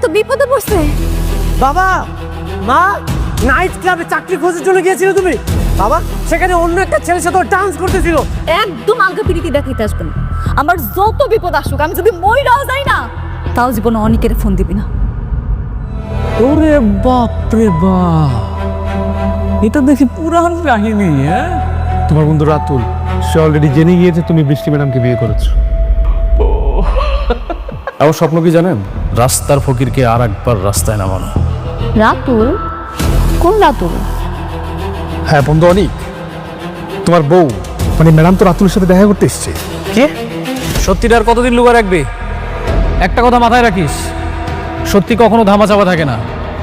তো বিপদে পড়ছে। বাবা, মা, নাইট ক্লাবে চাকরি খোঁজার জন্য গিয়েছিলে তুমি? বাবা, সেখানে অন্য একটা ছেলের সাথে ডান্স করতেছিল। একদম আলগা পিরিতি দেখাইতে আসবে না। আমার যত বিপদ আসুক, আমি যদি মইরাও যাই না, তাও জীবনে অনেকের ফোন দিবি না। ওরে বাপ রে বাপ, এটা দেখি পুরান কাহিনী। হ্যাঁ, তোমার বন্ধু রাতুল, সে অলরেডি জেনে গিয়েছে তুমি বৃষ্টি ম্যাডামকে বিয়ে করেছো। আমার স্বপ্ন কি জানেন? রাস্তার ফকিরকে আর একবার রাস্তায় নামানো। রাতুল? কোন রাতুল? হ্যাঁ বন্ধু অনিক, তোমার বউ, মানে ম্যাডাম তো রাতুলের সাথে দেখা করতে এসছে। কে? সত্যিটা আর কতদিন লুকা রাখবি? একটা কথা মাথায় রাখিস, সত্যি কখনো ধামা চাপা থাকে না।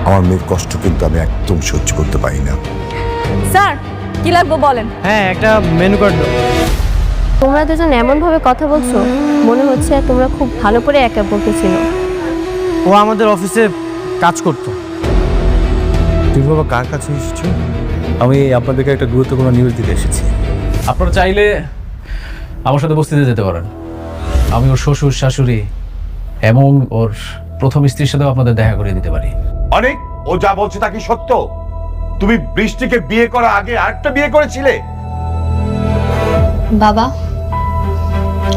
আমার মেয়ের কষ্ট কিন্তু আমি একদম সহ্য করতে পারি না। স্যার, কি লাগবে বলেন। হ্যাঁ, একটা মেনু কার্ড দাও। তোমরা দুজন এমন ভাবে কথা বলছো, মনে হচ্ছে তোমরা খুব ভালো করে একে অপরকে চিনো। ও আমাদের অফিসে কাজ করতো। তুমি বাবা কার কাছে এসেছো? আমি আপনাদেরকে একটা গুরুত্বপূর্ণ নিউজ দিতে এসেছি। আপনারা চাইলে আমার সাথে বস্তিতে যেতে পারেন। আমি ওর শ্বশুর শাশুড়ি এবং ওর প্রথম স্ত্রীর সাথেও আপনাদের দেখা করিয়ে দিতে পারি। অনেক, ও যা বলছে তা কি সত্য? তুমি বৃষ্টিকে বিয়ে করার আগে আরেকটা বিয়ে করেছিলে? বাবা,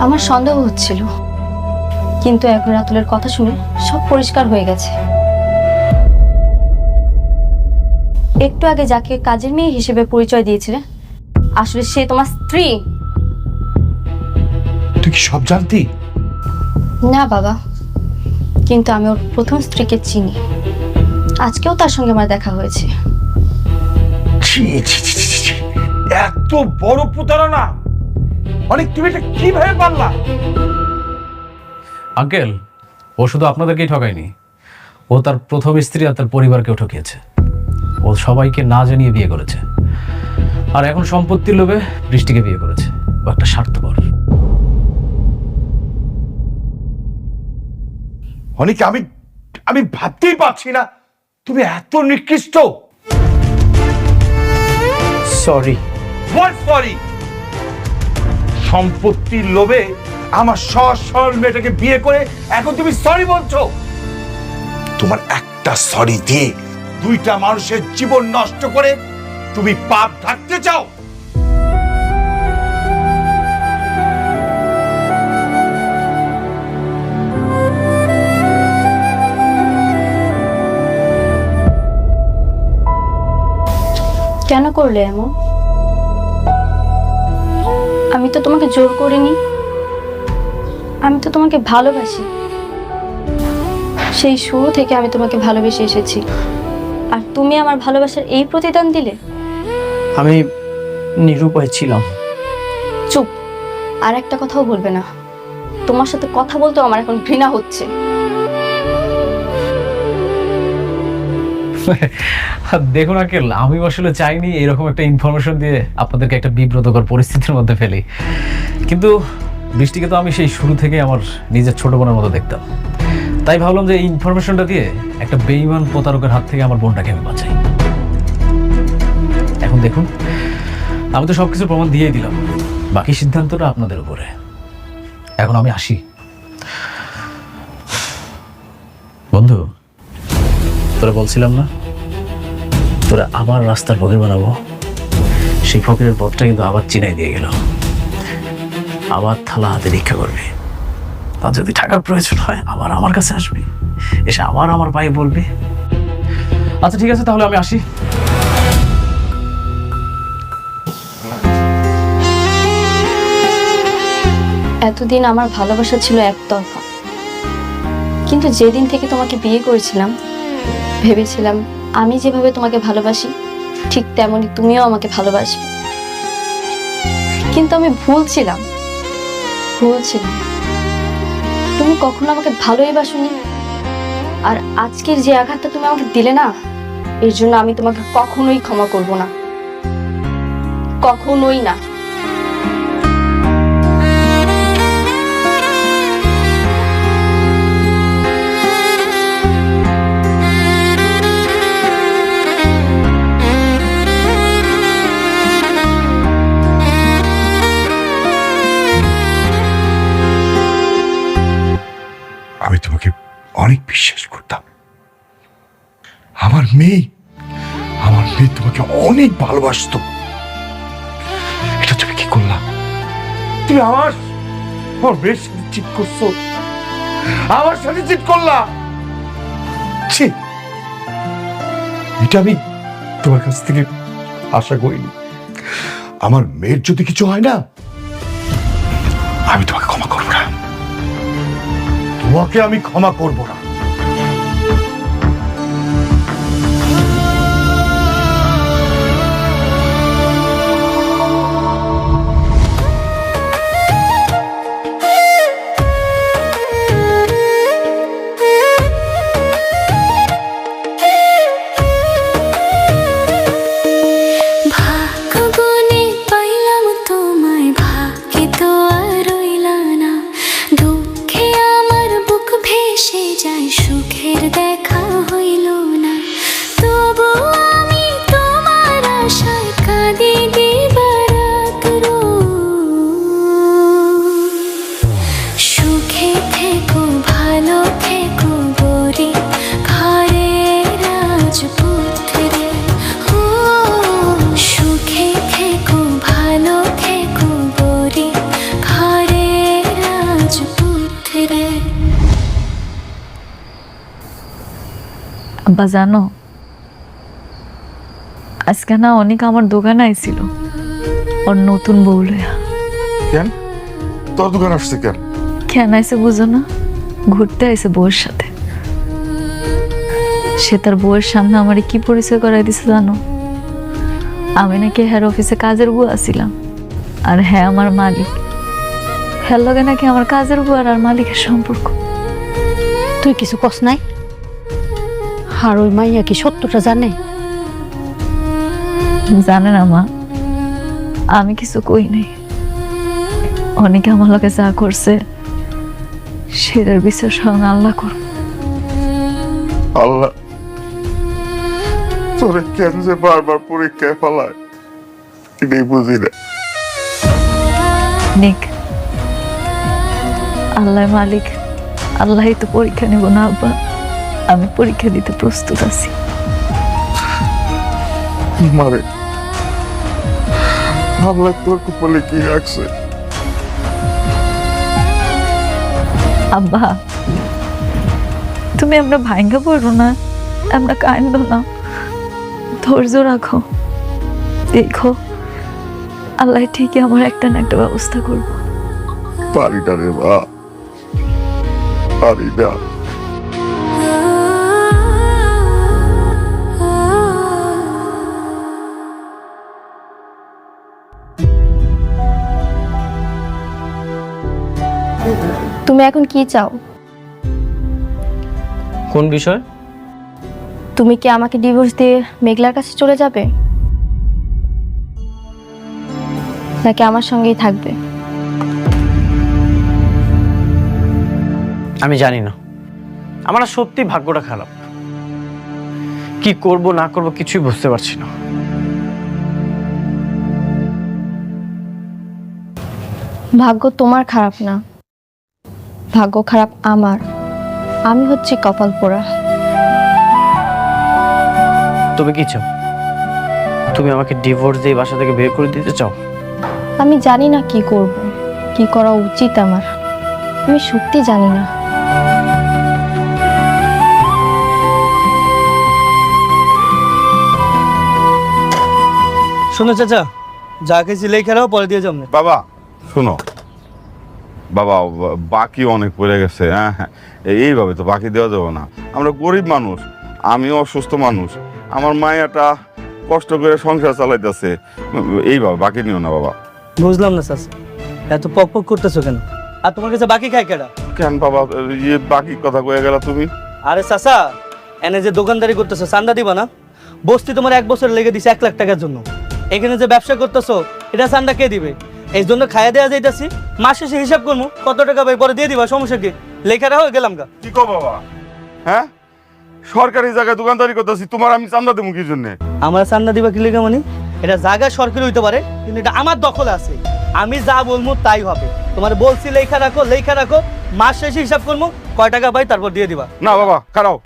আমার সন্দেহ হচ্ছিল, কিন্তু এখন রাতুলের কথা শুনে সব পরিষ্কার হয়ে গেছে। একটু আগে যাকে কাজের মেয়ে হিসেবে পরিচয় দিয়েছিলে, আসলে সে তোমার স্ত্রী। তুই কি সব জানতি? না বাবা, কিন্তু আমি ওর প্রথম স্ত্রীকে চিনি। আজকেও তার সঙ্গে আমার দেখা হয়েছে। ছি, ছি, ছি, ছি, ছি। এত বড় প্রতারণা! অনেক, তুমি এটা কিভাবে পারলা? আঙ্কেল, ও শুধু আপনাদেরকেই ঠকায়নি, ও তার প্রথম স্ত্রী আর তার পরিবারকেও ঠকিয়েছে। ও সবাইকে না জানিয়ে বিয়ে করেছে, আর এখন সম্পত্তির লোভে বৃষ্টিকে বিয়ে করেছে। ও একটা স্বার্থপর। অনেক, আমি ভাবতেই পারছি না তুমি এত নিকৃষ্ট। সরি। What sorry? সম্পত্তির লোভে আমার সহজ সরল মেয়েটাকে বিয়ে করে এখন তুমি সরি বলছো? তোমার একটা সরি দিয়ে দুইটা মানুষের জীবন নষ্ট করে তুমি পাপ ঢাকতে চাও? কেন করলে এমন? আমি তো তোমাকে জোর করিনি, আমি তো তোমাকে ভালোবাসি। সেই শুরু থেকে আমি তোমাকে ভালোবেসে এসেছি, আর তুমি আমার ভালোবাসার এই প্রতিদান দিলে। আমি নিরুপায় ছিলাম। চুপ, আর একটা কথাও বলবে না। তোমার সাথে কথা বলতেও আমার এখন ঘৃণা হচ্ছে। দেখুন আঙ্কেল, আমি আসলে চাইনি এরকম একটা ইনফরমেশন দিয়ে আপনাদেরকে একটা বিব্রতকর পরিস্থিতির মধ্যে ফেলি, কিন্তু বৃষ্টিকে তো আমি সেই শুরু থেকে আমার নিজের ছোট বোনের মতো দেখতাম। তাই ভাবলাম যে এই ইনফরমেশনটা দিয়ে একটা বেঈমান প্রতারকের হাত থেকে আমার বোনটাকে আমি বাঁচাই। এখন দেখুন, আমি তো সবকিছু প্রমাণ দিয়েই দিলাম, বাকি সিদ্ধান্তটা আপনাদের উপরে। এখন আমি আসি। বন্ধু, তোরা বলছিলাম না তোরা আবার রাস্তার ফকির বানাবো? সেই ফকিরের পথটা কিন্তু আবার চিনাই দিয়ে গেল। আবার থালা হাতে ভিক্ষা করবি, আর যদি টাকার প্রয়োজন হয় আবার আমার কাছে আসবি, এসে আবার আমার ভাই বলবি। আচ্ছা ঠিক আছে, তাহলে আমি আসি। এতদিন আমার ভালোবাসা ছিল একতরফা, কিন্তু যেদিন থেকে তোমাকে বিয়ে করেছিলাম, ভেবেছিলাম আমি যেভাবে তোমাকে ভালোবাসি ঠিক তেমনি তুমিও আমাকে ভালোবাসবে। কিন্তু আমি ভুল ছিলাম। তুমি কখনো আমাকে ভালোই বাসোনি, আর আজকের যে আঘাতটা তুমি আমাকে দিলে না, এর জন্য আমি তোমাকে কখনোই ক্ষমা করব না, কখনোই না। আমি তোমাকে অনেক বিশ্বাস করতাম। আমার মেয়ে তোমাকে অনেক ভালোবাসতো। এটা তুমি কি করলা? তুমি আমার মেয়ের সাথে চিট করছো, আমার সাথে চিট করলা। ছি, এটা আমি তোমার কাছ থেকে আশা করিনি। আমার মেয়ের যদি কিছু হয় না, আমি তোমাকে ক্ষমা করবো না, তোমাকে আমি ক্ষমা করবো না। ভাগ্যগুণে পাইলাম তোমায়, ভাগ্যে তো আর রইলা না। দুঃখে আমার বুক ভেসে যায়, সুখের দেখা হইল না। তবু আমি তোমার আশায় কাঁদি দিবারাত রোজ। সুখে থেকো, ভালো থেকো গরি ঘরে রাজপুত্রে। ও সুখে থেকো, ভালো থেকো গরি ঘরে রাজপুত্রে। আব্বা জানো, আজকে না অনেক আমার দোকানে আইছিল ওর নতুন বউ লইয়া। কেন তোর দোকান আসছে কেন? কেন আইসে বুঝো না? ঘুরতে আইসে বউয়ের সাথে। সে তার বউয়ের সামনে আমারে কি পরিচয় করাই দিছে জানো? আমি নাকি হেড অফিসে কাজের বুয়া ছিলাম, আর হ্যাঁ আমার মালিক। হ্যাঁ লগে নাকি আমার কাজের বুয়ার আর মালিকের সম্পর্ক। তুই কিছু কস নাই? আর ওই মাইয়া কি সত্যটা জানে? জানে না মা, আমি কিছু কই নাই। অনেকে আমার লগে যা করছে সেটার বিচার স্বয়ং আল্লাহ করবে। আল্লাহ তোরে কেন যে বারবার পরীক্ষায় ফেলায় এটাই বুঝি না। নিক, আল্লাহ মালিক, আল্লাহই তো পরীক্ষা নেব না আব্বা। আমি পরীক্ষা দিতে প্রস্তুত আছি। মারে আল্লাহ তোর কপালে কি রাখছে? আব্বা তুমি আমরা ভাঙ্গা পড়ো না, আমরা কান্দ না, ধৈর্য রাখো। দেখো আল্লাহ ঠিকই আমার একটা না একটা ব্যবস্থা করবো। পারি না রে মা, পারি না। তুমি এখন কি চাও? কোন বিষয়? তুমি কি আমাকে ডিভোর্স দিয়ে মেঘলার কাছে চলে যাবে, নাকি আমার সঙ্গেই থাকবে? আমি জানি না, আমার না সত্যি ভাগ্যটা খারাপ। কি করব না করব কিছুই বুঝতে পারছি না। ভাগ্য তোমার খারাপ না, ভাগ্য খারাপ আমার। আমি হচ্ছি কপাল পোড়া। তুমি কি চাও? তুমি আমাকে ডিভোর্স দিয়ে বাসা থেকে বের করে দিতে চাও? আমি জানি না কি করব, কি করা উচিত আমার। আমি সত্যি জানি না। শোনো চাচা, যা খেয়েছি লেখা রাও, পরে দিয়ে যাবো। বাবা শোনো, বাবা বাকি অনেক পড়ে গেছে। হ্যাঁ হ্যাঁ, এইভাবে তো বাকি দেওয়া যাবে না। আমরা গরিব মানুষ, আমিও অসুস্থ মানুষ, আমার মায়াটা কষ্ট করে সংসার চালাইতেছে। এইভাবে বাকি নিও না বাবা। বুঝলাম না চাচা, এত পক পক করতেছো কেন? আর তোমার কাছে বাকি খাই কেডা? কেন বাবা বাকি কথা কয়ে গেলা তুমি? আরে চাচা, এনে যে দোকানদারি করতেছো চান্দা দিবা না? বস্তি তোমার 1 বছর লেগে দিছে 1 লাখ টাকার জন্য। এখানে যে ব্যবসা করতেছো এটা চান্দা কে দিবে? এই জন্য খাইয়া দেওয়া যাইতাছি, মাস শেষে হিসাব করবো কত টাকা ভাই, পরে দিয়ে দিবা, সমস্যা কি? লেখারা হয়ে গেলাম গা। কি কো বাবা? হ্যাঁ, সরকারি জায়গায় দোকানদারি করতেছি, তোমার আমি চান্দা দেবো কি জন্য? আমার চান্দা দিবা কি লেখা? মানে এটা জায়গা সরকারি হইতে পারে, কিন্তু এটা আমার দখলে আছে। আমি যা বলবো তাই হবে। তোমার বলছি লেখা রাখো, মাস শেষে হিসাব করবো, কয় টাকা পাই তারপর দিয়ে দিবা। না বাবা খারাও,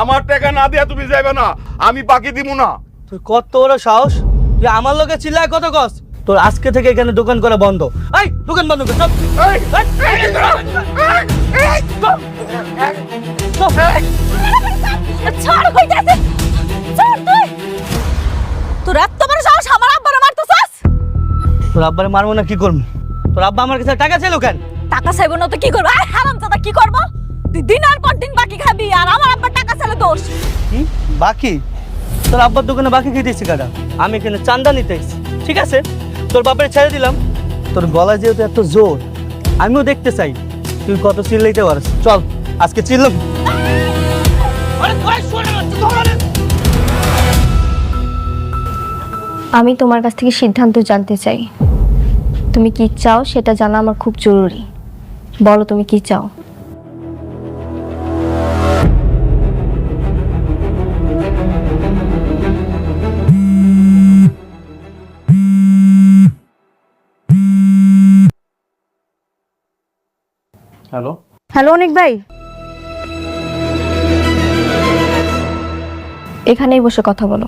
আমার টাকা না দিয়া তুমি যাইবে না, আমি বাকি দিব না। তুই কত বড় সাহস, তুই আমার লোকে চিল্লায় কত কস? তোর আজকে থেকে এখানে দোকান করা বন্ধ। এই দোকান বন্ধ কর, চল। এই, ছাড় কইতাছে, ছাড় তুই। তোর এত বড় সাহস আমার আব্বারে মারতেছস? তোর আব্বারে মারবো না কি করবো? তোর আব্বা আমার কাছে টাকা চাইলো কেন? টাকা চাইবো না তো কি করবো? আয় হারামজাদা, কি করবো? তুই দিনের পর দিন বাকি খাবি আর আমার আব্বার টাকা চাইলে দোষ। কি বাকি? তোর আব্বার দোকানে বাকি খেয়েছি কাটা, আমি এখানে চান্দা নিতে এসেছি। ঠিক আছে, তোর বাপের ছেড়ে দিলাম। তোর গলা যেহেতু এত জোর, আমিও দেখতে চাই তুই কত চিল্লাইতে পারিস। চল আজকে চিল্লাম। আমি তোমার কাছ থেকে সিদ্ধান্ত জানতে চাই। তুমি কি চাও সেটা জানা আমার খুব জরুরি। বলো তুমি কি চাও? হ্যালো, হ্যালো অনিক ভাই, এখানেই বসে কথা বলো।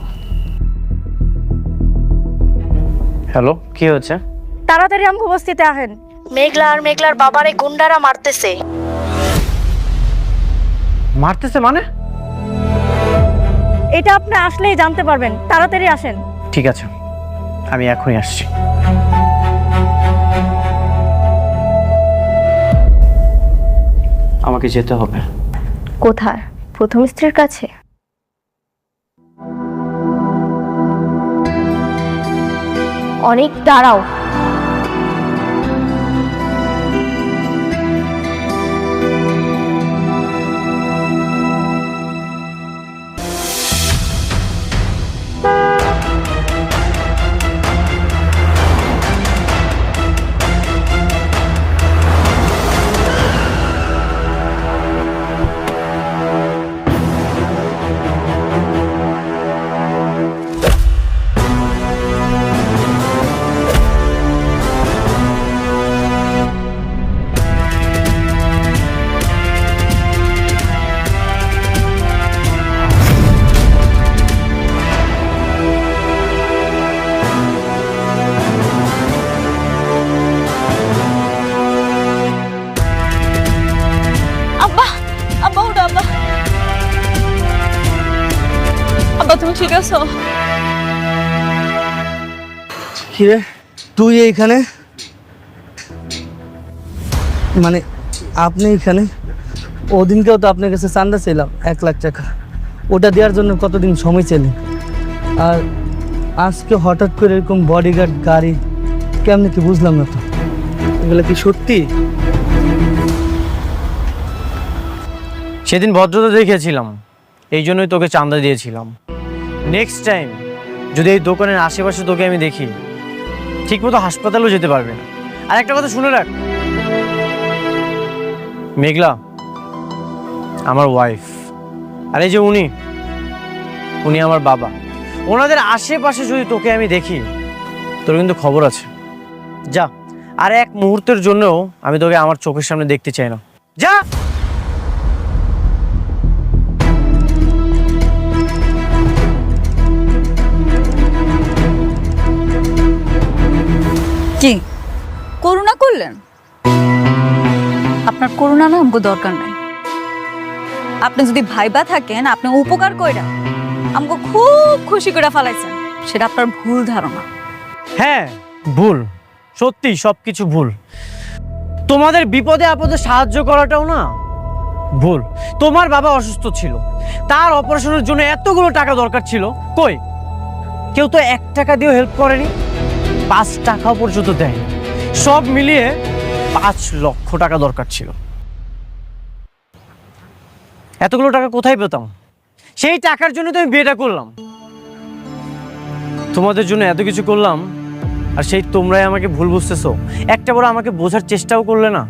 হ্যালো, কি হয়েছে? তাড়াতাড়ি আমাকে বস্তিতে আহেন। মেঘলা আর মেঘলার বাবারে গুন্ডারা মারতেছে। মারতেছে মানে? এটা আপনি আসলেই জানতে পারবেন, তাড়াতাড়ি আসেন। ঠিক আছে, আমি এখনই আসছি। আমাকে যেতে হবে। কোথায়? প্রথম স্ত্রীর কাছে? অনেক দাঁড়াও। আব্বা, আব্বা ওটা আব্বা। আব্বা তুমি ঠিক আছো? কিরে তুই এইখানে? মানে আপনি এখানে? ওদিনকেও তো আপনার কাছে চান্দা ছিলাম 1 লাখ টাকা, ওটা দেওয়ার জন্য কতদিন সময় ছিলেন? আর আজকে হঠাৎ করে এরকম বডিগার্ড গাড়ি কেমনি কি বুঝলাম না তো। এগুলো কি সত্যি? সেদিন ভদ্রতা দেখিয়েছিলাম, এই জন্যই তোকে চাঁদা দিয়েছিলাম। নেক্সট টাইম যদি এই দোকানের আশেপাশে তোকে আমি দেখি, ঠিকমতো হাসপাতালেও যেতে পারবে না। আর একটা কথা শুনে রাখ, মেঘলা আমার ওয়াইফ, আর এই যে উনি আমার বাবা। ওনাদের আশেপাশে যদি তোকে আমি দেখি, তোর কিন্তু খবর আছে। যা, আর এক মুহূর্তের জন্যও আমি তোকে আমার চোখের সামনে দেখতে চাই না। যা। কি করুণা করলেন? আপনার করুণা না আমাকে দরকার নাই। আপনি যদি ভাইবা থাকেন, আপনি উপকার কইরা আমাকে খুব খুশি করে ফেলাইছেন, সেটা আপনার ভুল ধারণা। হ্যাঁ ভুল, সত্যি সবকিছু ভুল। তোমাদের বিপদে আপদে সাহায্য করাটাও না ভুল। তোমার বাবা অসুস্থ ছিল, তার অপারেশনের জন্য এতগুলো টাকা দরকার ছিল, কই কেউ তো 1 টাকা দিয়েও হেল্প করেনি, 5 টাকাও পর্যন্ত দেয়নি। সব মিলিয়ে 5 লক্ষ টাকা দরকার ছিল। এতগুলো টাকা কোথায় পেতাম? সেই টাকার জন্য তো আমি বিয়েটা করলাম, তোমাদের জন্য এত কিছু করলাম, আর সেই তোমরাই আমাকে ভুল বুঝতেছো। একটা বড় আমাকে বোঝার চেষ্টাও করলে না।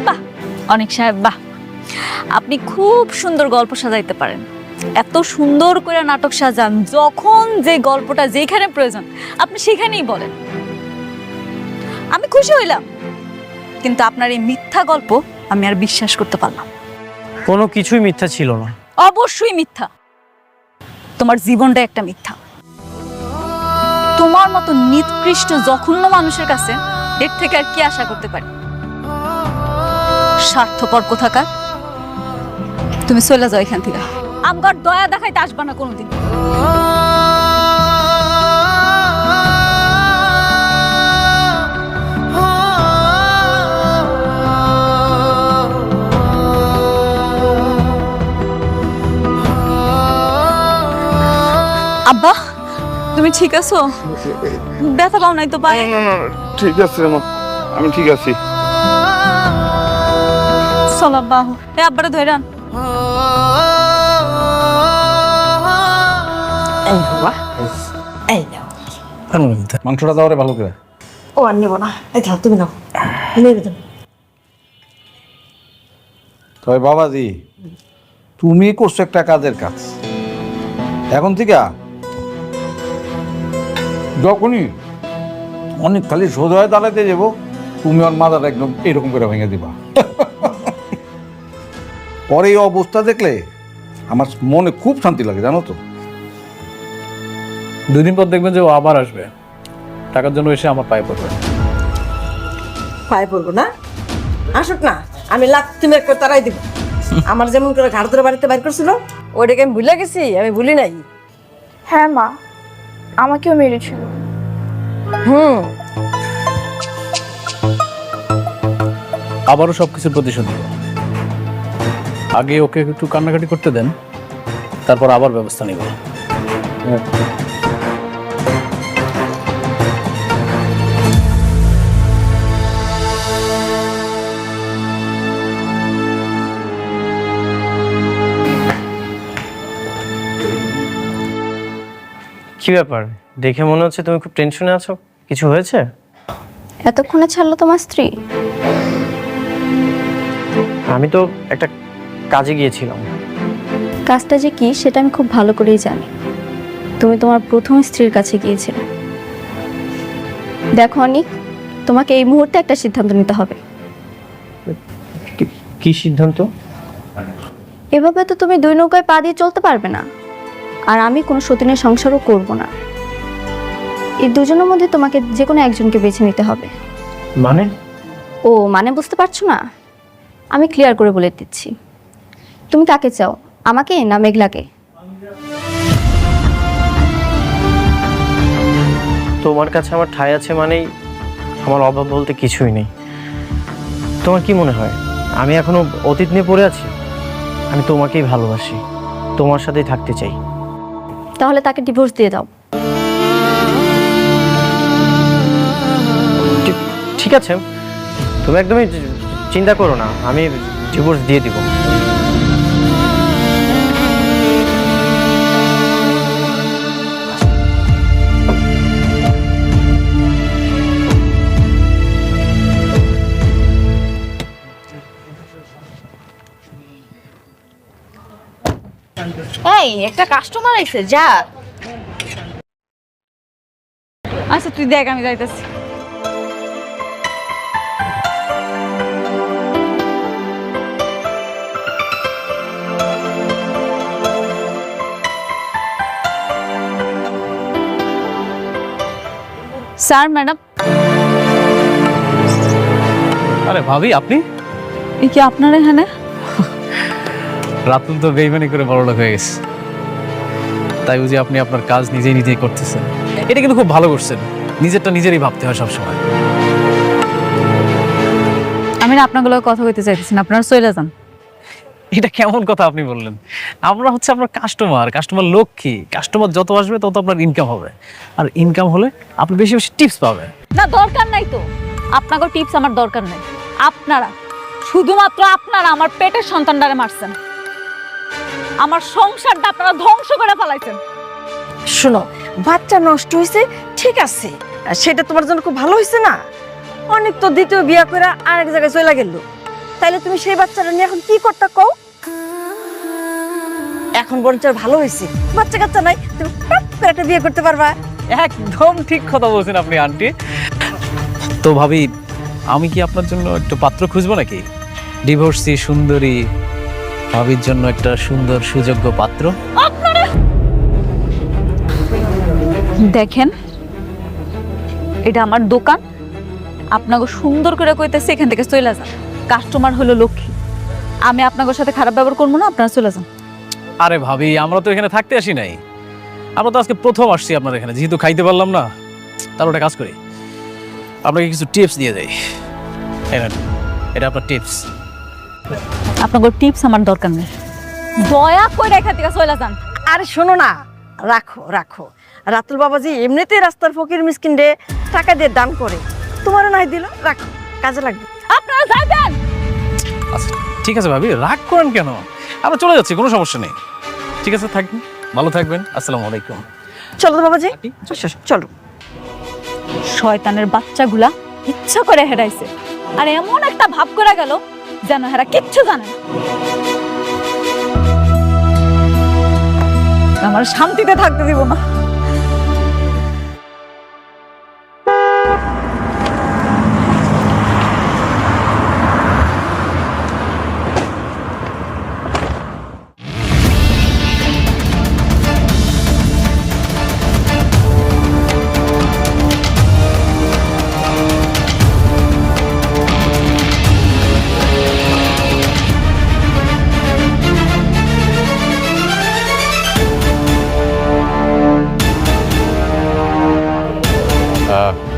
বাহ অনেক সাহেব, বাহ, আপনি খুব সুন্দর গল্প সাজাইতে পারেন। এত সুন্দর করে নাটক সাজান, যখন যে গল্পটা যেখানে প্রয়োজন আপনি সেখানেই বলেন। আমি খুশি হইলাম। কিন্তু আপনার এই মিথ্যা গল্প আমি আর বিশ্বাস করতে পারলাম না। কোনো কিছুই মিথ্যা ছিল না। অবশ্যই মিথ্যা। তোমার জীবনটা একটা মিথ্যা। তোমার মতো নিকৃষ্ট জঘন্য মানুষের কাছে এর থেকে আর কি আশা করতে পারি? স্বার্থপর কোথাকার। তুমি চলে যাও এখান থেকে। আমার দয়া দেখাইতে আসবা না কোনোদিন। আব্বা, তুমি ঠিক আছো? ব্যথা পাও নাই তো পায়ে? ঠিক আছে মা, আমি ঠিক আছি। চল আব্বা, এ আব্বারে ধরে আন। মাংসটা দাও রে ভালো করে। ও আর নেবো না, এই থাক তুমি নাও, নেবে তুমি। তবে বাবাজি, তুমি করছো একটা কাজের কাজ। এখন থেকে যখনই অনেক খালি সোজা হয়ে দাঁড়াইতে যাবো, তুমি ওর মাথাটা একদম এরকম করে ভেঙে দিবা। পরে এই অবস্থা দেখলে আমার মনে খুব শান্তি লাগে, জানো তো। 2 দিন পর দেখবেন যে ও আবার আসবে, টাকার জন্য এসে আমার পায়ে পড়বে। পায়ে পড়বো না, আসুক না, আমি লাখ তুমি একটা তারাই দিব। আমার যেমন করে ঘাড় ধরে বাড়িতে বাইর করছিল, ওইটাকে আমি ভুলে গেছি, আমি ভুলি নাই। হ্যাঁ মা, আমাকেও মেরেছিল। আবারও সবকিছুর প্রতিশোধ দিব। আগে ওকে একটু কান্নাকাটি করতে দেন, তারপর আবার ব্যবস্থা নিব। কি ব্যাপার, দেখে মনে হচ্ছে তুমি খুব টেনশনে আছো। কিছু হয়েছে? এতক্ষণে ছাড়লো তোমার স্ত্রী? আমি তো একটা কাজে গিয়েছিলাম। কাজটা যে কি সেটা আমি খুব ভালো করেই জানি। তুমি তোমার প্রথম স্ত্রীর কাছে গিয়েছিলে। দেখো অনিক, তোমাকে এই মুহূর্তে একটা সিদ্ধান্ত নিতে হবে। কি সিদ্ধান্ত? এভাবে তো তুমি 2 নৌকায় পা দিয়ে চলতে পারবে না, আর আমি কোনো সতীনের সংসারও করব না। এই দুজনের মধ্যে তোমাকে যে কোনো একজনকে বেছে নিতে হবে। মানে? ও মানে বুঝতে পারছো না? আমি ক্লিয়ার করে বলে দিচ্ছি। তুমি কাকে চাও, আমাকে না মেঘলাকে? তোমার কাছে আমার ঠাঁই আছে মানেই আমার অভাব বলতে কিছুই নেই। তোমার কি মনে হয় আমি এখনো অতীত নিয়ে পড়ে আছি? আমি তোমাকেই ভালোবাসি, তোমার সাথেই থাকতে চাই। তাহলে তাকে ডিভোর্স দিয়ে দাও। ঠিক আছে, তুমি একদমই চিন্তা করো না, আমি ডিভোর্স দিয়ে দিব। এই একটা কাস্টমার আইছে, যা। আচ্ছা তুই দেখ, আমি যাইতেছি। Sir, madam. আরে ভাবি, আপনি? এই কি আপনার এখানে? রাতুল তো বেইমানি করে বড়লোক হয়ে গেছে, তাই বুঝি আপনি আপনার কাজ নিজেই নিজেই করতেছেন। এটা কিন্তু খুব ভালো করছেন, নিজেরটা নিজেরই ভাবতে হয় সবসময়। আমি না আপনাগুলো কথা কইতে চাইতেছি না, আপনারা চলে যান। এটা কেমন কথা আপনি বললেন? আমরা হচ্ছে আপনার কাস্টমার, কাস্টমার লক্ষ্মী। কাস্টমার যত আসবে তত আপনার ইনকাম হবে, আর ইনকাম হলে আপনি বেশি বেশি টিপস পাবেন। না, দরকার নাই তো, আপনাকে টিপস আমার দরকার নাই। আপনারা শুধুমাত্র আপনারা আমার পেটের সন্তানটারে মারছেন, আমার সংসারটা আপনারা ধ্বংস করে ফেলাইছেন। শোনো, বাচ্চা নষ্ট হয়েছে ঠিক আছে, সেটা তোমার জন্য খুব ভালো হয়েছে না? অনেক তো দ্বিতীয় বিয়ে করে আরেক জায়গায় চলে গেল, তাইলে তুমি সেই বাচ্চাটা নিয়ে এখন কি করতে কও? এখন বরঞ্চ ভালো হয়েছে, বাচ্চা কাচ্চা নাই, তুমি টপ করে একটা বিয়ে করতে পারবা। একদম ঠিক কথা বলছেন আপনি আন্টি। তো ভাবি, আমি কি আপনার জন্য একটু পাত্র খুঁজবো নাকি? ডিভোর্সি সুন্দরী ভাবির জন্য একটা সুন্দর সুযোগ্য পাত্র। দেখেন, এটা আমার দোকান, আপনাকে সুন্দর করে কইতেছি এখান থেকে চলে যান। কাস্টমার হলো লক্ষ্মী, আমি আপনাদের সাথে খারাপ ব্যবহার করবো না, আপনারা চলে যান। আরে ভাবি, আমরা তো এখানে থাকতে আসি নাই, আমরা তো আজকে প্রথম আসছি আপনার এখানে, যেহেতু খাইতে পারলাম না, তার একটা কাজ করি, আপনাকে কিছু টিপস দিয়ে যাই। এটা আপনার টিপস। আপনাদের টিপস আমার দরকার নেই, দয়া করে এখান থেকে চলে যান। আরে শোনো না, রাখো রাখো। রাতুল বাবাজি এমনিতেই রাস্তার ফকির মিসকিন রে টাকা দিয়ে দান করে, তোমারও নাই দিল, রাখো, কাজে লাগবে। আপনারা যাবেন। আচ্ছা ঠিক আছে ভাবি, রাগ করেন কেন? আমরা চলে যাচ্ছি, কোনো সমস্যা নেই। ঠিক আছে, থাকবেন, ভালো থাকবেন। আসসালামু আলাইকুম। চলো তো বাবাজি, চলো। শয়তানের বাচ্চাগুলা ইচ্ছা করে হেরাইছে, আর এমন একটা ভাব করে গেল যেন হেরা কিচ্ছু জানে না। আমার শান্তিতে থাকতে দিব না।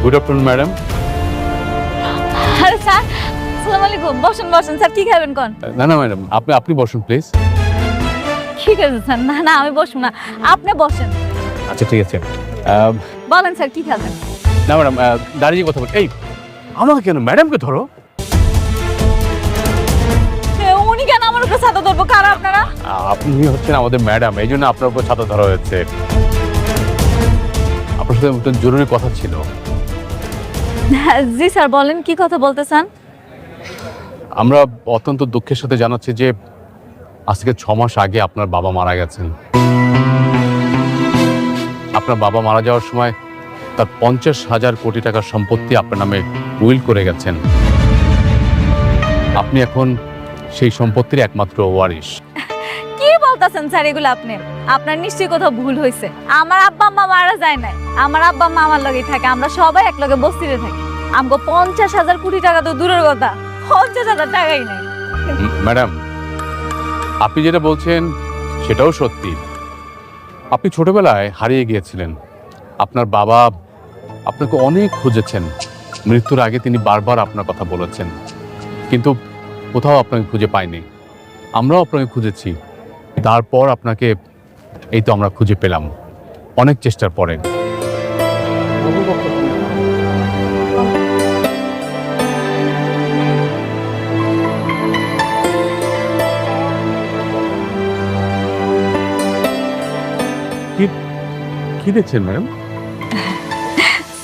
Good afternoon madam. আরে স্যার, আসসালামু আলাইকুম। বসেন বসেন স্যার, কি খাবেন কোন? না না ম্যাডাম, আপনি বসুন প্লিজ। ঠিক আছে স্যার, না না আমি বসবো না, আপনি বসেন। আচ্ছা ঠিক আছে। বলেন স্যার কি খাবেন? না ম্যাডাম, দাঁড়িয়ে কথা বল। এই আমাকে কেন, ম্যাডামকে ধরো। উনি কেন আমার উপর ছাতা ধরবো? কারা আপনারা? আপনি হচ্ছেন আমাদের ম্যাডাম, এই জন্য আপনার উপর ছাতা ধরা হয়েছে। আপনার সাথে একটা জরুরি কথা ছিল। জি স্যার বলেন, কি কথা বলতে চান? আমরা অত্যন্ত দুঃখের সাথে জানাচ্ছি যে আজকে 6 মাস আগে আপনার বাবা মারা গেছেন। আপনার বাবা মারা যাওয়ার সময় তার 50,000 কোটি টাকার সম্পত্তি আপনার নামে উইল করে গেছেন। আপনি এখন সেই সম্পত্তির একমাত্র ওয়ারিশ। কি বলতেছেন স্যার এগুলো আপনি? আপনার নিশ্চয়ই কোথাও ভুল হয়েছে। আমার আব্বা আম্মা মারা যায় নাই, আমার আব্বা আম্মা আমার লগেই থাকে, আমরা সবাই এক লগে বস্তিতে থাকি। আমগো 50,000 কোটি টাকা তো দূরের কথা, 50,000 টাকাই নাই। ম্যাডাম, আপনি যেটা বলছেন সেটাও সত্যি। আপনি ছোটবেলায় হারিয়ে গিয়েছিলেন। আপনার বাবা আপনাকে অনেক খুঁজেছেন, মৃত্যুর আগে তিনি বারবার আপনার কথা বলেছেন, কিন্তু কোথাও আপনাকে খুঁজে পাইনি। আমরাও আপনাকে খুঁজেছি, তারপর আপনাকে এই তো আমরা খুঁজে পেলাম অনেক চেষ্টার পরে। কি দেখছেন ম্যাডাম?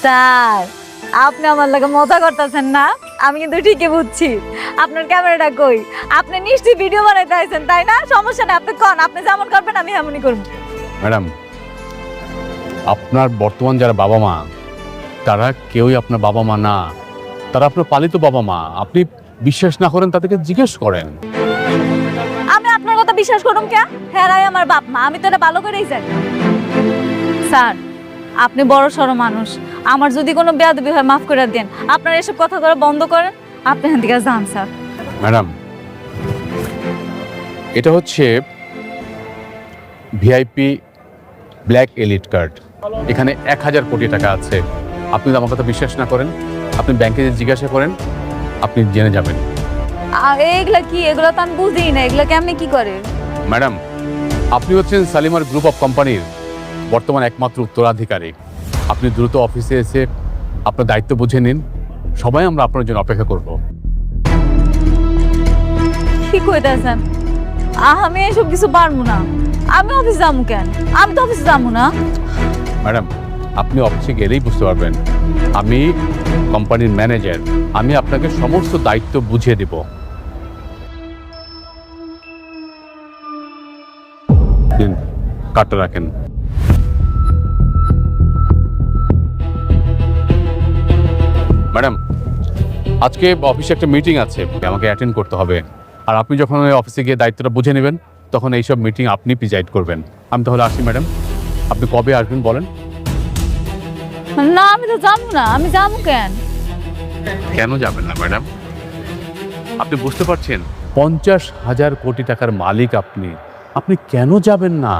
স্যার আপনি আমার লাগে মজা করতেছেন না? আমি কিন্তু ঠিকই বুঝছি। আপনার ক্যামেরাটা কই? আপনি নিশ্চয়ই ভিডিও বানাইতে আইছেন তাই না? সমস্যা নেই, আপনি কোন, আপনি যেমন করবেন আমি এমনই করব। ম্যাডাম, আপনার বর্তমান যারা বাবা মা, তারা কেউই আপনার বাবা মা না, তারা আপনার পালিত বাবা মা। আপনি বিশ্বাস না করেন তাদেরকে জিজ্ঞেস করেন। আমি আপনার কথা বিশ্বাস করুম কে? হেরাই আমার বাপ মা, আমি তো এটা ভালো করেই জানি। স্যার আপনি বড় সড়ো মানুষ, আমার যদি কোনো বেয়াদবি হয় মাফ করে দেন। আপনারা এসব কথা করা বন্ধ করেন, আপনি এখান থেকে যান স্যার। ম্যাডাম, এটা হচ্ছে ভিআইপি ব্ল্যাক এলিট কার্ড। এখানে 1000 কোটি টাকা আছে। আপনি যদি আমার কথা বিশ্বাস না করেন, আপনি ব্যাংকে জিজ্ঞাসা করেন, আপনি জেনে যাবেন। এগুলা কি? এগুলো তো আমি বুঝি না, এগুলো কেমনি কি করে? ম্যাডাম, আপনি হচ্ছেন শালিমার গ্রুপ অফ কোম্পানির বর্তমান একমাত্র উত্তরাধিকারী। আপনি দ্রুত অফিসে এসে আপনার দায়িত্ব বুঝে নিন। সবাই আমরা আপনার জন্য অপেক্ষা করব। কি কইতাছেন? আমি এসব কিছু পারবো না। আমি অফিস যাবো কেন? আমি তো অফিস যাবো না। ম্যাডাম, আপনি অফিসে গেলেই বুঝতে পারবেন। আমি কোম্পানির ম্যানেজার, আমি আপনাকে সমস্ত দায়িত্ব বুঝিয়ে দেব। কার্ডটা রাখেন। ম্যাডাম, আজকে অফিসে একটা মিটিং আছে, আমাকে অ্যাটেন্ড করতে হবে। আর আপনি যখন ওই অফিসে গিয়ে দায়িত্বটা বুঝে নেবেন, তখন এইসব মিটিং আপনি প্রিজাইড করবেন। আমি তাহলে আসি ম্যাডাম, আপনি কবে আসবেন বলেন? না আমি তো যাবো না, আমি যাবো কেন? কেন যাবেন না ম্যাডাম? আপনি বুঝতে পারছেন 50,000 কোটি টাকার মালিক আপনি, আপনি কেন যাবেন না?